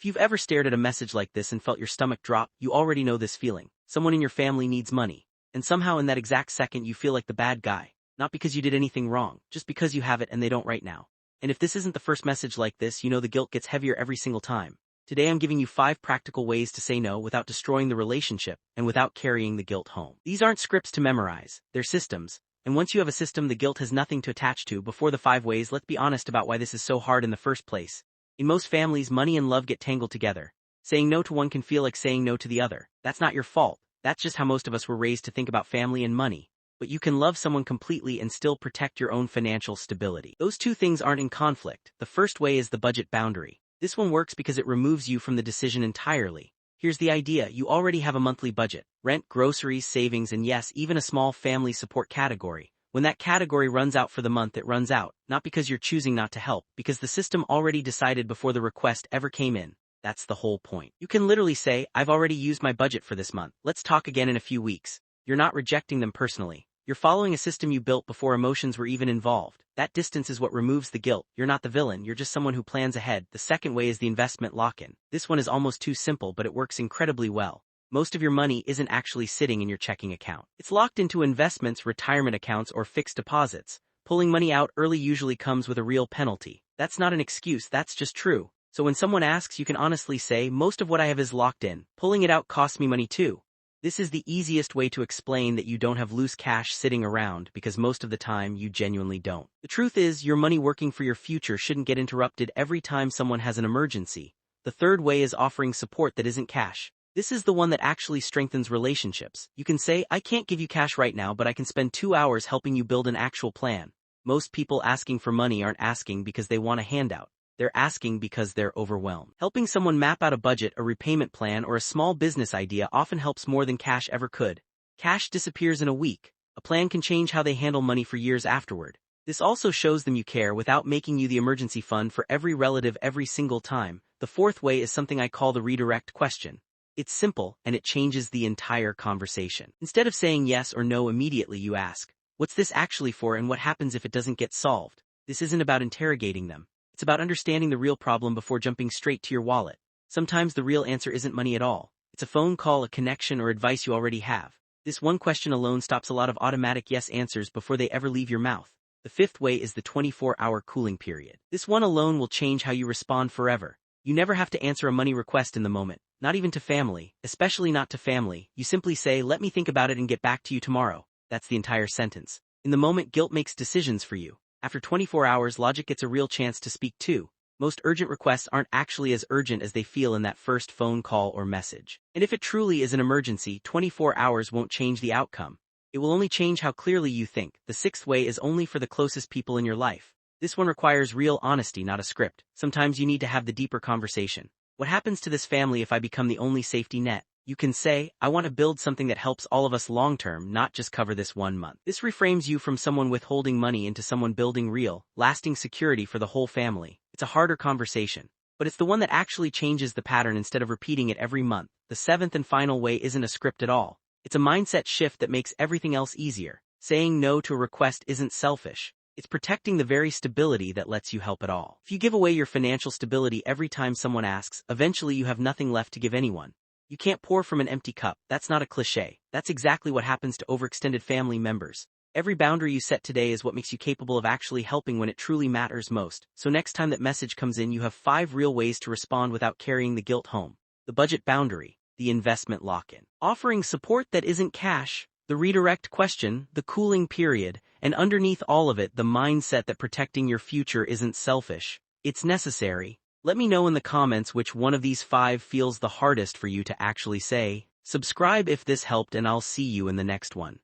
If you've ever stared at a message like this and felt your stomach drop, you already know this feeling. Someone in your family needs money, and somehow in that exact second you feel like the bad guy. Not because you did anything wrong, just because you have it and they don't right now. And if this isn't the first message like this, you know the guilt gets heavier every single time. Today I'm giving you 5 practical ways to say no without destroying the relationship and without carrying the guilt home. These aren't scripts to memorize, they're systems. And once you have a system, the guilt has nothing to attach to. Before the 5 ways, let's be honest about why this is so hard in the first place. In most families, money and love get tangled together. Saying no to one can feel like saying no to the other. That's not your fault. That's just how most of us were raised to think about family and money. But you can love someone completely and still protect your own financial stability. Those two things aren't in conflict. The first way is the budget boundary. This one works because it removes you from the decision entirely. Here's the idea: you already have a monthly budget, rent, groceries, savings, and yes, even a small family support category. When that category runs out for the month, it runs out, not because you're choosing not to help, because the system already decided before the request ever came in. That's the whole point. You can literally say, I've already used my budget for this month. Let's talk again in a few weeks. You're not rejecting them personally. You're following a system you built before emotions were even involved. That distance is what removes the guilt. You're not the villain, you're just someone who plans ahead. The second way is the investment lock-in. This one is almost too simple, but it works incredibly well. Most of your money isn't actually sitting in your checking account. It's locked into investments, retirement accounts, or fixed deposits. Pulling money out early usually comes with a real penalty. That's not an excuse, that's just true. So when someone asks, you can honestly say, most of what I have is locked in. Pulling it out costs me money too. This is the easiest way to explain that you don't have loose cash sitting around, because most of the time you genuinely don't. The truth is, your money working for your future shouldn't get interrupted every time someone has an emergency. The third way is offering support that isn't cash. This is the one that actually strengthens relationships. You can say, I can't give you cash right now, but I can spend 2 hours helping you build an actual plan. Most people asking for money aren't asking because they want a handout. They're asking because they're overwhelmed. Helping someone map out a budget, a repayment plan, or a small business idea often helps more than cash ever could. Cash disappears in a week. A plan can change how they handle money for years afterward. This also shows them you care without making you the emergency fund for every relative every single time. The fourth way is something I call the redirect question. It's simple, and it changes the entire conversation. Instead of saying yes or no immediately, you ask, what's this actually for, and what happens if it doesn't get solved? This isn't about interrogating them. It's about understanding the real problem before jumping straight to your wallet. Sometimes the real answer isn't money at all. It's a phone call, a connection, or advice you already have. This one question alone stops a lot of automatic yes answers before they ever leave your mouth. The fifth way is the 24-hour cooling period. This one alone will change how you respond forever. You never have to answer a money request in the moment, not even to family, especially not to family. You simply say, let me think about it and get back to you tomorrow. That's the entire sentence. In the moment, guilt makes decisions for you. After 24 hours, logic gets a real chance to speak too. Most urgent requests aren't actually as urgent as they feel in that first phone call or message. And if it truly is an emergency, 24 hours won't change the outcome. It will only change how clearly you think. The sixth way is only for the closest people in your life. This one requires real honesty, not a script. Sometimes you need to have the deeper conversation. What happens to this family if I become the only safety net? You can say, I want to build something that helps all of us long-term, not just cover this 1 month. This reframes you from someone withholding money into someone building real, lasting security for the whole family. It's a harder conversation, but it's the one that actually changes the pattern instead of repeating it every month. The seventh and final way isn't a script at all. It's a mindset shift that makes everything else easier. Saying no to a request isn't selfish. It's protecting the very stability that lets you help at all. If you give away your financial stability every time someone asks, eventually you have nothing left to give anyone. You can't pour from an empty cup. That's not a cliche. That's exactly what happens to overextended family members. Every boundary you set today is what makes you capable of actually helping when it truly matters most. So next time that message comes in, you have 5 real ways to respond without carrying the guilt home. The budget boundary, the investment lock-in, offering support that isn't cash, the redirect question, the cooling period, and underneath all of it, the mindset that protecting your future isn't selfish. It's necessary. Let me know in the comments which one of these 5 feels the hardest for you to actually say. Subscribe if this helped, and I'll see you in the next one.